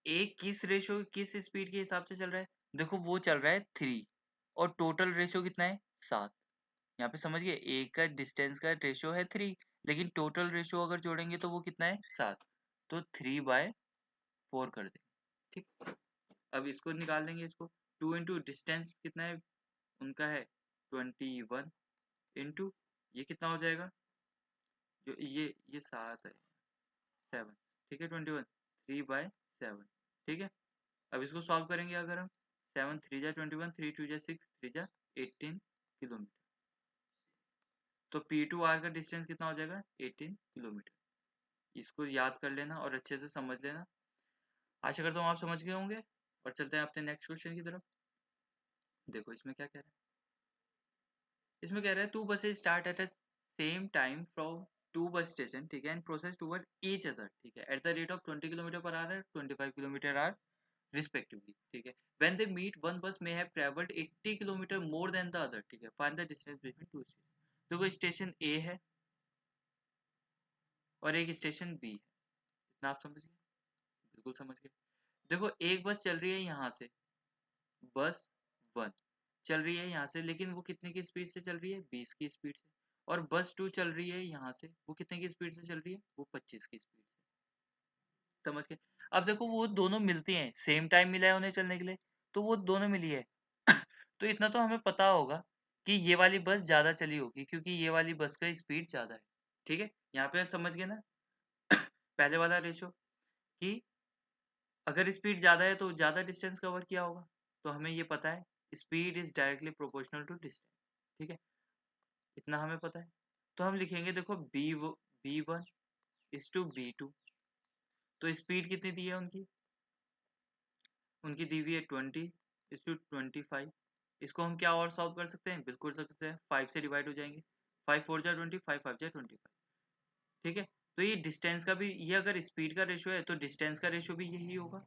a किस रेशो, किस स्पीड के हिसाब से चल रहा है, देखो वो चल रहा है 3, और टोटल रेशो कितना है 7, यहाँ पे समझिए ए का डिस्टेंस का रेशो है 3, लेकिन टोटल रेशो अगर जोड़ेंगे तो वो कितना है 7, तो 3/4 कर देंगे, ठीक। अब इसको निकाल देंगे, इसको 2 इंटू डिस्टेंस कितना है उनका है 21, इंटू ये कितना हो जाएगा, जो ये 7 है 7, ठीक है, 21, 3/7, ठीक है। अब इसको सॉल्व करेंगे अगर हम, 7 3 जा 21, 3 2 जा 6, 3 जा 18 किलोमीटर, तो पी टू आर का डिस्टेंस कितना हो जाएगा 18 किलोमीटर। इसको याद कर लेना और अच्छे से समझ लेना, आशा करता हूँ आप समझ गए होंगे। और चलते हैं अपने नेक्स्ट क्वेश्चन की तरफ। देखो इसमें क्या कह रहा है, इसमें कह रहा है 2 buses start at a same time from 2 bus station, ठीक है, and process toward each other, ठीक है, at the rate of 20 kilometre per our, 25 kilometre respectively, ठीक है। when they meet, one bus may have traveled 80 kilometre more than the other, ठीक है, find the distance between two stations। देखो station ए है और एक स्टेशन बी है, इतना आप समझ गए, बिल्कुल समझ गए। देखो एक बस चल रही है यहाँ से, बस 1 चल रही है यहाँ से, लेकिन वो कितने की स्पीड से चल रही है 20 की स्पीड से, और बस 2 चल रही है यहाँ से, वो कितने की स्पीड से चल रही है, वो 25 की स्पीड से, समझ गए। अब देखो वो दोनों मिलती हैं, सेम टाइम मिला है उन्हें चलने के लिए, तो वो दोनों मिली है तो इतना तो हमें पता होगा कि ये वाली बस ज़्यादा चली होगी, क्योंकि ये वाली बस का स्पीड ज़्यादा है, ठीक है। यहाँ पे समझ गए ना पहले वाला रेशो, कि अगर स्पीड ज़्यादा है तो ज़्यादा डिस्टेंस कवर किया होगा, तो हमें ये पता है speed is directly proportional to distance, ठीक है, इतना हमें पता है। तो हम लिखेंगे, देखो बी वन इज टू बी2, तो स्पीड कितनी दी है उनकी, उनकी दी हुई है 20, इज टू 25। इसको हम क्या और सॉल्व कर सकते हैं, बिल्कुल सकते हैं, 5 से डिवाइड हो जाएंगे, 5 4 जा 20, 5 5 जा 25। ठीक है, तो ये डिस्टेंस का भी, ये अगर स्पीड का रेशियो है तो डिस्टेंस का रेशियो भी यही होगा।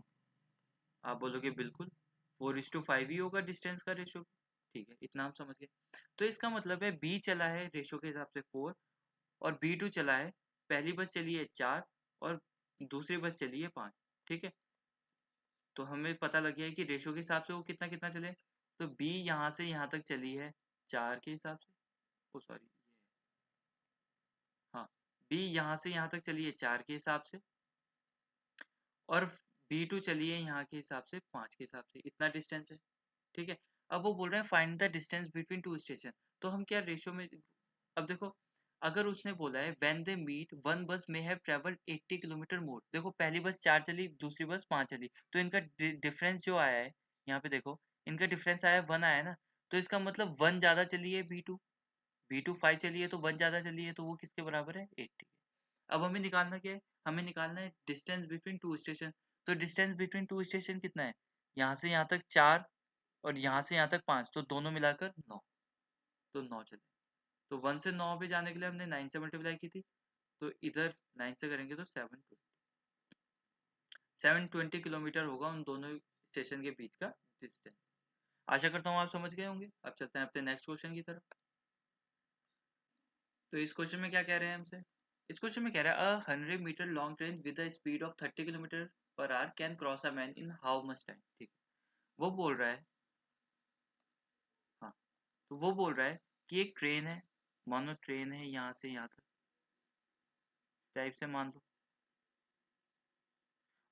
आप बोलोगे बिल्कुल 4:5 ही होगा डिस्टेंस का रेशियो। ठीक है, इतना हम समझ गए। तो इसका मतलब है बी चला है रेशियो के हिसाब से 4, और B2 चला है, पहली बस चली है 4 और दूसरी बस चली है 5। ठीक है, तो हमें पता लग गया है कि रेशियो के हिसाब से वो कितना कितना चले। तो B यहाँ से यहाँ तक चली है 4 के हिसाब से, ओ सॉरी, हाँ, B यहाँ से यहाँ तक चली है 4 के हिसाब से, और B2 चली है यहाँ के हिसाब से 5 के हिसाब से, इतना डिस्टेंस है। ठीक है, अब वो बोल रहे हैं find the distance between two station. तो हम क्या रेशियो में, अब देखो, अगर उसने बोला है व्हेन दे मीट वन बस मे हैव ट्रेवल्ड 80 किलोमीटर मोर, देखो पहली बस 4 चली, दूसरी बस 5 चली, तो इनका डिफरेंस जो आया है, यहाँ पे देखो इनका डिफरेंस आया है 1 आया है ना, तो इसका मतलब 1 ज़्यादा चली है B2 5 चली है, तो 1 ज़्यादा चली है, तो वो किसके बराबर है, 80। अब हमें निकालना क्या है, हमें निकालना है डिस्टेंस बिटवीन टू स्टेशन। तो डिस्टेंस बिटवीन टू स्टेशन कितना है, यहाँ से यहाँ तक 4 और यहाँ से यहाँ तक 5, तो दोनों मिलाकर 9, तो 9 चले। तो 1 से 9 पे जाने के लिए हमने 9 से मल्टीप्लाई की थी, तो इधर 9 से करेंगे तो 720 किलोमीटर होगा उन दोनों स्टेशन के बीच का डिस्टेंस। आशा करता हूँ आप समझ गए होंगे। अब चलते हैं अपने नेक्स्ट क्वेश्चन की तरफ। तो इस क्वेश्चन में क्या कह रहे हैं हमसे, इस क्वेश्चन में कह रहा है 100 metre long train with a speed of 30 kilometre per hour can cross a man in how much time. ठीक है, वो बोल रहा है, हाँ, तो वो बोल रहा है कि एक ट्रेन है, मानो ट्रेन है यहाँ से यहाँ तक, टाइप से मान लो,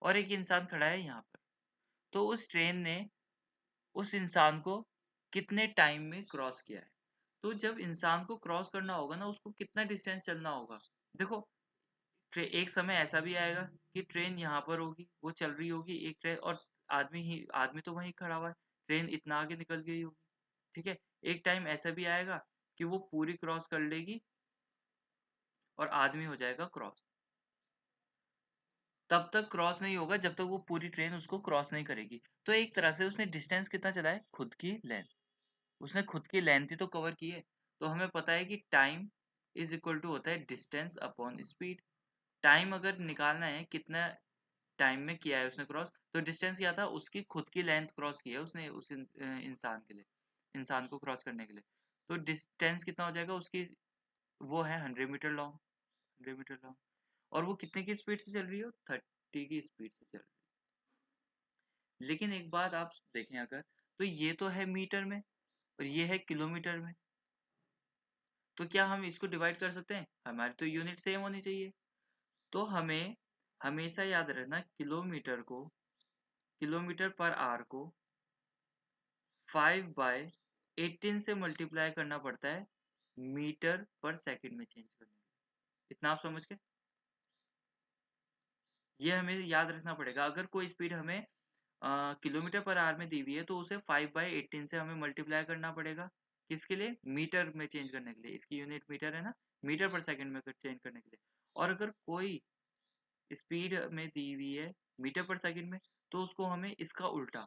और एक इंसान खड़ा है यहाँ पर। तो उस ट्रेन ने उस इंसान को कितने टाइम में क्रॉस किया है। तो जब इंसान को क्रॉस करना होगा ना, उसको कितना डिस्टेंस चलना होगा। देखो, एक समय ऐसा भी आएगा कि ट्रेन यहाँ पर होगी, वो चल रही होगी एक ट्रेन, और आदमी तो वहीं खड़ा हुआ है, ट्रेन इतना आगे निकल गई होगी। ठीक है, एक टाइम ऐसा भी आएगा कि वो पूरी क्रॉस कर लेगी और आदमी हो जाएगा क्रॉस। तब तक क्रॉस नहीं होगा जब तक वो पूरी ट्रेन उसको क्रॉस नहीं करेगी। तो एक तरह से उसने डिस्टेंस कितना चला है, खुद की लेंथ, उसने खुद की लेंथ ही तो कवर की है। तो हमें पता है कि टाइम इज इक्वल टू होता है डिस्टेंस अपॉन स्पीड। टाइम अगर निकालना है कितना टाइम में किया है उसने क्रॉस, तो डिस्टेंस क्या था, उसकी खुद की लेंथ क्रॉस की है उसने उस इंसान के लिए, इंसान को क्रॉस करने के लिए। तो डिस्टेंस कितना हो जाएगा उसकी, वो है 100 मीटर लॉन्ग, 100 मीटर लॉन्ग, और वो कितने की स्पीड से चल रही हो, 30 की स्पीड से चल रही है। लेकिन एक बात आप देखें अगर, तो ये तो है मीटर में और ये है किलोमीटर में, तो क्या हम इसको डिवाइड कर सकते हैं, हमारी तो यूनिट सेम होनी चाहिए। तो हमें हमेशा याद रखना, किलोमीटर पर आवर को 5/18 से मल्टीप्लाई करना पड़ता है मीटर पर सेकंड में चेंज करने के लिए। इतना आप समझ गए, ये हमें याद रखना पड़ेगा। अगर कोई स्पीड हमें किलोमीटर पर आवर में दी हुई है, तो उसे 5/18 से हमें मल्टीप्लाई करना पड़ेगा, किसके लिए, मीटर में चेंज करने के लिए, इसकी यूनिट मीटर है ना, मीटर पर सेकंड में चेंज करने के लिए। और अगर कोई स्पीड में दी हुई है मीटर पर सेकंड में, तो उसको हमें इसका उल्टा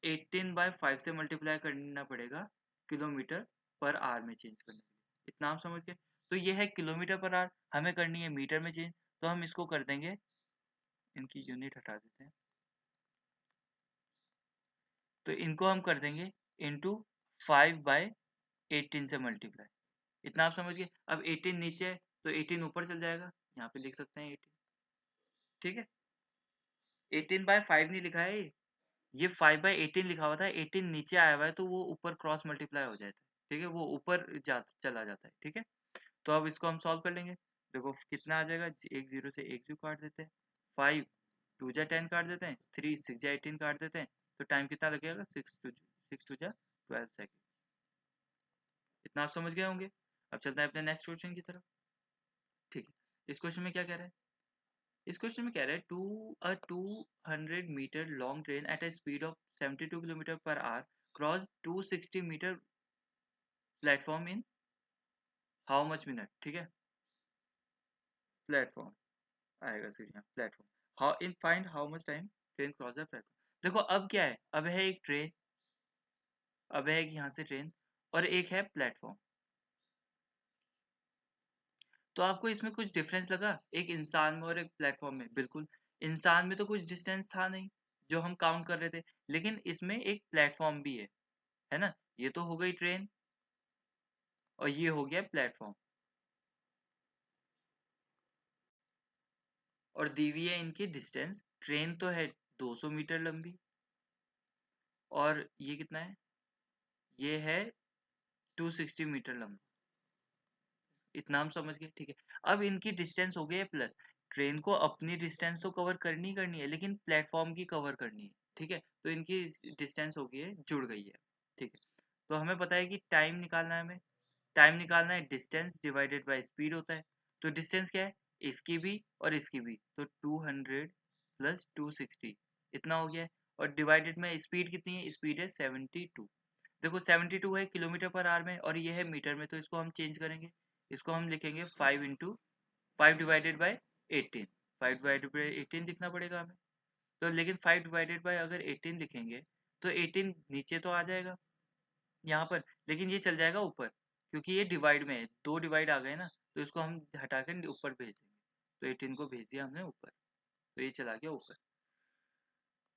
18/5 से मल्टीप्लाई करना पड़ेगा किलोमीटर पर आवर में चेंज करने के लिए। इतना आप समझ गए। तो ये है किलोमीटर पर आवर, हमें करनी है मीटर में चेंज, तो हम इसको कर देंगे, इनकी यूनिट हटा देते हैं, तो इनको हम कर देंगे इंटू 5/18 से मल्टीप्लाई। इतना आप समझ गए। अब 18 नीचे है तो 18 ऊपर चल जाएगा, यहाँ पे लिख सकते हैं 18। ठीक है, 18/5 नहीं लिखा है, ये 5/18 लिखा हुआ था, 18 नीचे आया हुआ है, तो वो ऊपर क्रॉस मल्टीप्लाई हो जाता है। ठीक है, वो ऊपर चला जाता है। ठीक है, तो अब इसको हम सॉल्व कर लेंगे। देखो कितना आ जाएगा, एक जीरो से एक जीरो काट देते हैं, 5 2 जा 10 काट देते हैं, 3 6 जा 18 काट देते हैं, तो टाइम कितना लगेगा, 6 2 जा 12 सेकेंड। इतना आप समझ गए होंगे। अब चलते हैं अपने नेक्स्ट क्वेश्चन की तरफ। ठीक है, इस क्वेश्चन में क्या कह रहा है, इस क्वेश्चन में कह रहा है 200 metre long train at a speed of 72 kilometre per hour cross 260 metre platform in how much minute. ठीक है, प्लेटफॉर्म आएगा, सर यहाँ platform, how in find how much time train cross the platform. देखो अब क्या है, अब है एक ट्रेन, अब है एक यहाँ से ट्रेन, और एक है प्लेटफॉर्म। तो आपको इसमें कुछ डिफरेंस लगा एक इंसान में और एक प्लेटफॉर्म में? बिल्कुल, इंसान में तो कुछ डिस्टेंस था नहीं जो हम काउंट कर रहे थे, लेकिन इसमें एक प्लेटफॉर्म भी है ना? ये तो हो गई ट्रेन और ये हो गया प्लेटफॉर्म, और दी हुई है इनकी डिस्टेंस। ट्रेन तो है 200 मीटर लंबी, और ये कितना है, ये है 260 मीटर लंबा। इतना हम समझ गए, ठीक है। अब इनकी डिस्टेंस हो गई है प्लस, ट्रेन को अपनी डिस्टेंस तो कवर करनी ही करनी है, लेकिन प्लेटफॉर्म की कवर करनी है, ठीक है। तो इनकी डिस्टेंस हो गई है, जुड़ गई है, ठीक है। तो हमें पता है कि टाइम निकालना है, हमें टाइम निकालना है, डिस्टेंस डिवाइडेड बाय स्पीड होता है। तो डिस्टेंस क्या है, इसकी भी और इसकी भी, तो 200 प्लस 260, इतना हो गया है। और डिवाइडेड में स्पीड कितनी है, स्पीड है 72। देखो 72 है किलोमीटर पर आवर में, और ये है मीटर में, तो इसको हम चेंज करेंगे, इसको हम लिखेंगे 5 डिवाइडेड बाई 18। 5/18 लिखना पड़ेगा हमें। तो लेकिन 5 डिवाइडेड बाई अगर 18 लिखेंगे तो 18 नीचे तो आ जाएगा यहाँ पर, लेकिन ये चल जाएगा ऊपर, क्योंकि ये डिवाइड में है, दो डिवाइड आ गए ना, तो इसको हम हटा कर ऊपर भेज देंगे। तो 18 को भेज दिया हमने ऊपर, तो ये चला गया ऊपर।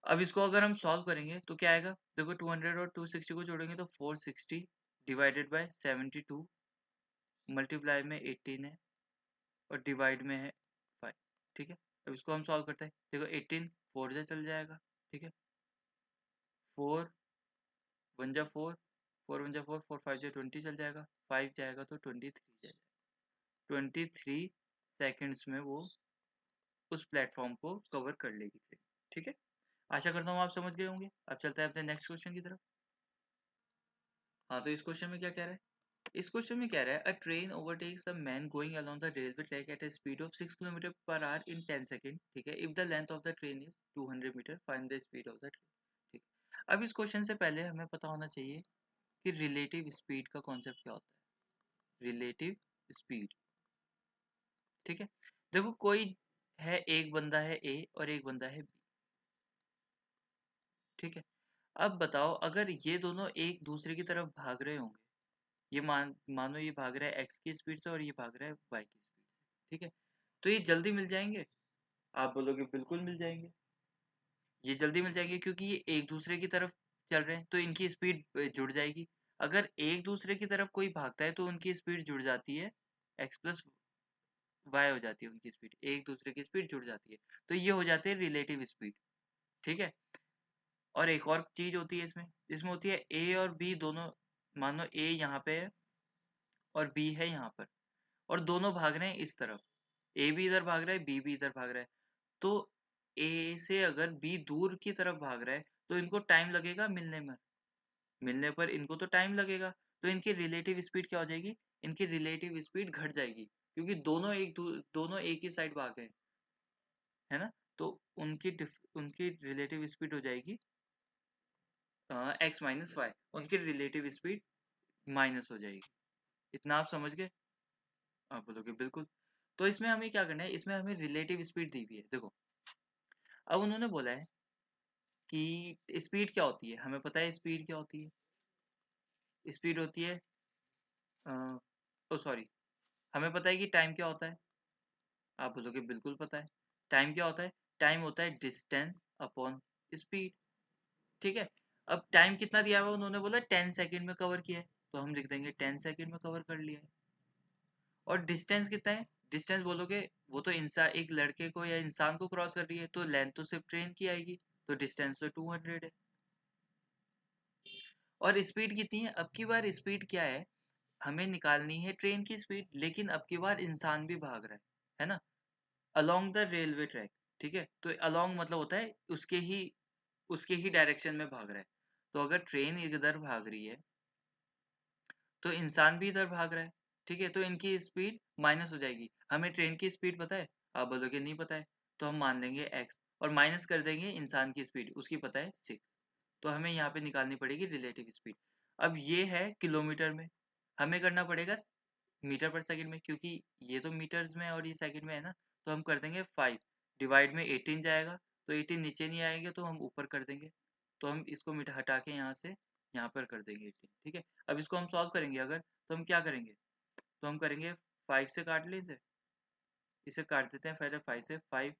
अब इसको अगर हम सॉल्व करेंगे तो क्या आएगा, देखो 200 और 260 को जोड़ेंगे तो 460 डिवाइडेड बाय 72, मल्टीप्लाई में 18 है, और डिवाइड में है 5, ठीक है। अब इसको हम सॉल्व करते हैं, देखो 18 4 जा चल जाएगा, ठीक है। 4 1 जा 4, 4 1 जा 4, 4 5 जा 20 चल जाएगा, 5 जाएगा तो 23 जाएगा। 23 सेकंड्स में वो उस प्लेटफॉर्म को कवर कर लेगी ट्रेन, ठीक है। आशा करता हूँ आप समझ गए होंगे। अब चलते हैं अपने नेक्स्ट क्वेश्चन की तरफ। हाँ, तो इस क्वेश्चन में क्या कह रहा है, इस क्वेश्चन में कह रहा है, a train overtakes a man going along the railway track at a speed of 6 kilometre per hour in 10 second, ठीक है। If the length of the train is 200 metre, find the speed of the train, ठीक है। अब इस question से पहले हमें पता होना चाहिए कि रिलेटिव स्पीड का कॉन्सेप्ट क्या होता है। रिलेटिव स्पीड, ठीक है। देखो कोई है, एक बंदा है ए और एक बंदा है बी, ठीक है। अब बताओ अगर ये दोनों एक दूसरे की तरफ भाग रहे होंगे, ये मानो ये भाग रहा है एक्स की स्पीड से और ये भाग रहा है वाई की स्पीड से, ठीक है। तो ये जल्दी मिल जाएंगे, आप बोलोगे बिल्कुल मिल जाएंगे। ये जल्दी मिल जाएंगे क्योंकि ये एक दूसरे की तरफ चल रहे हैं, तो इनकी स्पीड जुड़ जाएगी। अगर एक दूसरे की तरफ कोई भागता है तो उनकी स्पीड जुड़ जाती है, एक्स प्लस वाई हो जाती है उनकी स्पीड, एक दूसरे की स्पीड जुड़ जाती है। तो ये हो जाती है रिलेटिव स्पीड, ठीक है। और एक और चीज होती है इसमें, इसमें होती है ए और बी दोनों, मान लो ए यहाँ पे है और बी है यहाँ पर, और दोनों भाग रहे हैं इस तरफ, ए भी इधर भाग रहा है, बी भी इधर भाग रहा है। तो ए से अगर बी दूर की तरफ भाग रहा है तो इनको टाइम लगेगा मिलने में, मिलने पर इनको तो टाइम लगेगा। तो इनकी रिलेटिव स्पीड क्या हो जाएगी, इनकी रिलेटिव स्पीड घट जाएगी, क्योंकि दोनों एक ही साइड भाग रहे हैं, है ना। तो उनकी रिलेटिव स्पीड हो जाएगी एक्स माइनस वाई, उनकी रिलेटिव स्पीड माइनस हो जाएगी। इतना आप समझ गए? आप बोलोगे बिल्कुल। तो इसमें हमें क्या करना है, इसमें हमें रिलेटिव स्पीड दी हुई है, देखो। अब उन्होंने बोला है कि स्पीड क्या होती है, हमें पता है स्पीड क्या होती है, स्पीड होती है ओ सॉरी, हमें पता है कि टाइम क्या होता है, आप बोलोगे बिल्कुल पता है। टाइम क्या होता है, टाइम होता है डिस्टेंस अपॉन स्पीड, ठीक है। अब टाइम कितना दिया हुआ है, उन्होंने बोला 10 सेकंड में कवर किया है, तो हम लिख देंगे 10 सेकंड में कवर कर लिया है। और डिस्टेंस कितना है, डिस्टेंस बोलोगे वो तो इंसान, एक लड़के को या इंसान को क्रॉस कर रही है, तो लेंथ तो सिर्फ ट्रेन की आएगी, तो डिस्टेंस तो 200 है। और स्पीड कितनी है, अब की बार स्पीड क्या है, हमें निकालनी है ट्रेन की स्पीड, लेकिन अब की बार इंसान भी भाग रहा है ना, अलोंग द रेलवे ट्रैक, ठीक है। तो अलोंग मतलब होता है उसके ही डायरेक्शन में भाग रहा है। तो अगर ट्रेन इधर भाग रही है तो इंसान भी इधर भाग रहा है, ठीक है। तो इनकी स्पीड माइनस हो जाएगी। हमें ट्रेन की स्पीड पता है, आप बोलोगे नहीं पता है, तो हम मान लेंगे एक्स और माइनस कर देंगे इंसान की स्पीड, उसकी पता है 6। तो हमें यहाँ पे निकालनी पड़ेगी रिलेटिव स्पीड। अब ये है किलोमीटर में, हमें करना पड़ेगा मीटर पर सेकंड में, क्योंकि ये तो मीटर्स में और ये सेकंड में है ना। तो हम कर देंगे 5 डिवाइड में 18 जाएगा, तो 18 नीचे नहीं आएंगे तो हम ऊपर कर देंगे, तो हम इसको हटा के यहाँ से यहाँ पर कर देंगे 18। ठीक है, अब इसको हम सॉल्व करेंगे अगर, तो हम क्या करेंगे, तो हम करेंगे 5 से काट लें इसे काट देते हैं पहले 5 से। 5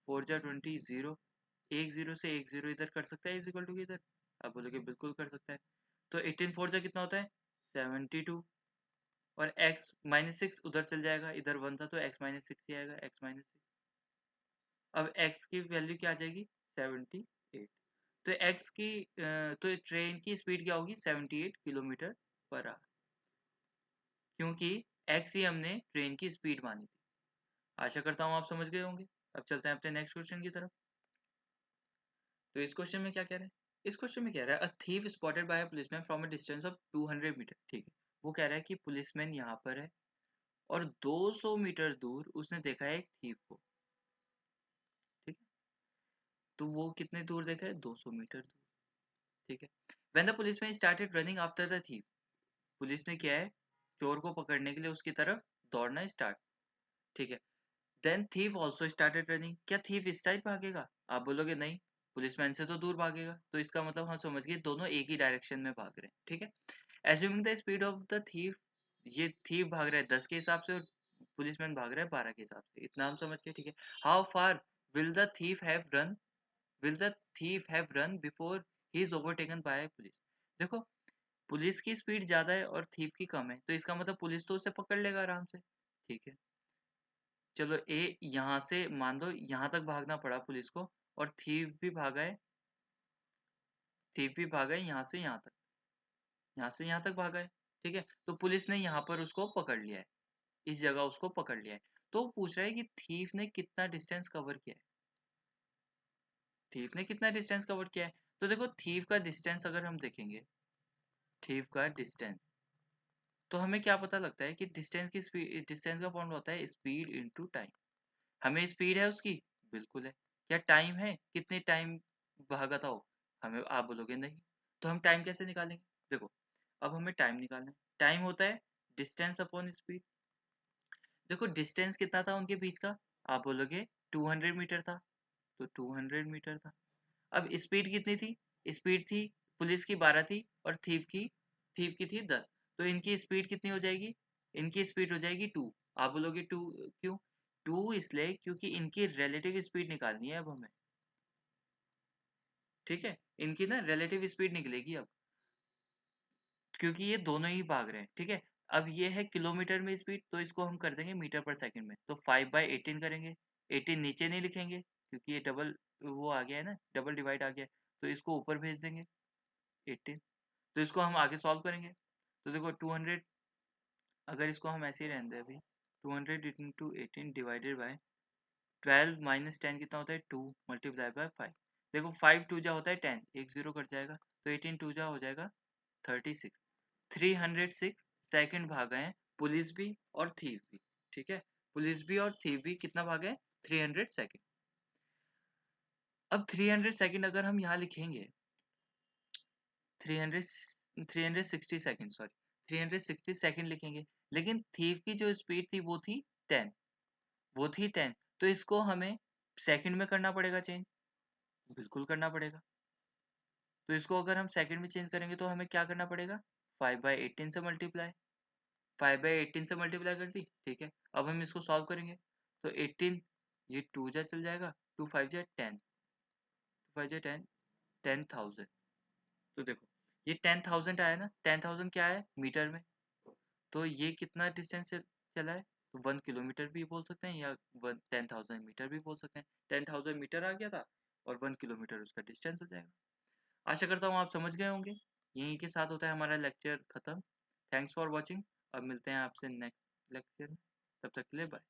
4 जा 20, 0, एक जीरो से एक जीरो इधर कर सकता है इज इक्वल टू इधर, आप बोलोगे बिल्कुल कर सकता है। तो 18 4 जा कितना होता है 72, और x -6 उधर चल जाएगा, इधर 1 था तो x -6 ही आएगा, x -6। अब x की वैल्यू क्या आ जाएगी 78। तो x की तो ट्रेन की स्पीड क्या होगी 78 किलोमीटर पर आवर, क्योंकि x ही हमने ट्रेन की स्पीड मानी थी। आशा करता हूँ आप समझ गए होंगे। अब चलते हैं अपने नेक्स्ट क्वेश्चन की तरफ। तो इस क्वेश्चन में क्या कह रहा है, इस क्वेश्चन में कह रहा है a thief spotted by a policeman from a distance of 200 metre. ठीक है, वो कह रहा है कि पुलिसमैन यहाँ पर है और 200 मीटर दूर उसने देखा है एक थीव को। ठीक है, तो वो कितने दूर देखा है 200 मीटर दूर। ठीक है, when the policeman started running after the thief, police ने क्या है चोर को पकड़ने के लिए उसकी तरफ दौड़ना स्टार्ट। ठीक है, then thief also started running, क्या थीव इस साइड भागेगा, आप बोलोगे नहीं, पुलिसमैन से तो दूर भागेगा, तो इसका मतलब हम समझ गए दोनों एक ही डायरेक्शन में भाग रहे हैं। ठीक है, assuming the speed of the thief, ये थीव भाग रहा है 10 के हिसाब से और पुलिसमैन भाग रहा है 12 के हिसाब से, इतना हम समझ गए। ठीक है, how far will the thief have run, will the thief have run before he is overtaken by police. देखो, पुलिस की स्पीड ज्यादा है और थीव की कम है, तो इसका मतलब पुलिस तो उसे पकड़ लेगा आराम से। ठीक है, चलो ए यहाँ से मान लो यहाँ तक भागना पड़ा पुलिस को, और थीव भी भागा है यहाँ से यहाँ तक, यहाँ से यहाँ तक भागा है। ठीक है, तो पुलिस ने यहाँ पर उसको पकड़ लिया है, इस जगह उसको पकड़ लिया है। तो पूछ रहा है कि थीव ने कितना डिस्टेंस कवर किया है, थीव ने कितना डिस्टेंस कवर किया है। तो देखो थीव का डिस्टेंस अगर हम देखेंगे, थीव का डिस्टेंस, तो हमें क्या पता लगता है कि डिस्टेंस की स्पीड, डिस्टेंस का फॉर्मूला होता है स्पीड इनटू टाइम। हमें स्पीड है उसकी, बिल्कुल है। क्या टाइम है, कितने टाइम भागा था वो, हमें, आप बोलोगे नहीं। तो हम टाइम कैसे निकालेंगे, देखो अब हमें टाइम निकालना है, टाइम होता है डिस्टेंस अपॉन स्पीड। देखो डिस्टेंस कितना था उनके बीच का, आप बोलोगे 200 मीटर था, तो 200 मीटर था। अब स्पीड कितनी थी, स्पीड थी पुलिस की 12 थी और थीव की थी 10, तो इनकी स्पीड कितनी हो जाएगी, इनकी स्पीड हो जाएगी 2। आप बोलोगे 2 क्यों, 2 इसलिए क्योंकि इनकी रिलेटिव स्पीड निकालनी है अब हमें। ठीक है, इनकी ना रिलेटिव स्पीड निकलेगी अब, क्योंकि ये दोनों ही भाग रहे हैं। ठीक है, अब ये है किलोमीटर में स्पीड, तो इसको हम कर देंगे मीटर पर सेकंड में, तो 5/18 करेंगे। 18 नीचे नहीं लिखेंगे क्योंकि ये डबल वो आ गया है ना, डबल डिवाइड आ गया है, तो इसको ऊपर भेज देंगे 18। तो इसको हम आगे सॉल्व करेंगे, तो देखो 200, अगर इसको हम ऐसे ही रहने दें अभी, 200 इंटू 18 डिवाइडेड बाय 12 माइनस 10 कितना होता है 2 मल्टीप्लाई बाय 5। देखो 5 2 जा होता है 10, एक जीरो कट जाएगा, तो 18 2 जा हो जाएगा 36। 306 सेकंड भागा है पुलिस भी और थीव भी। ठीक है, पुलिस भी और थीव भी कितना भागा है 300 सेकंड। अब 300 सेकंड अगर हम यहाँ लिखेंगे, 300 360 सेकंड, सॉरी 360 सेकंड लिखेंगे, लेकिन थीव की जो स्पीड थी वो थी 10, वो थी 10, तो इसको हमें सेकंड में करना पड़ेगा चेंज, बिल्कुल करना पड़ेगा। तो इसको अगर हम सेकंड में चेंज करेंगे तो हमें क्या करना पड़ेगा, 5/18 से मल्टीप्लाई, 5/18 से मल्टीप्लाई कर दी। ठीक है, अब हम इसको सॉल्व करेंगे, तो 18, ये 2 जा चल जाएगा, 2 5 जा 10, 2 5 जा 10, 10,000। तो देखो ये 10,000 आया ना, 10,000 क्या है मीटर में, तो ये कितना डिस्टेंस से चला है, तो 1 किलोमीटर भी बोल सकते हैं या 10,000 मीटर भी बोल सकते हैं। 10,000 मीटर आ गया था और 1 किलोमीटर उसका डिस्टेंस हो जाएगा। आशा करता हूँ आप समझ गए होंगे। यहीं के साथ होता है हमारा लेक्चर खत्म। थैंक्स फॉर वॉचिंग, अब मिलते हैं आपसे नेक्स्ट लेक्चर में, तब तक के लिए बाय।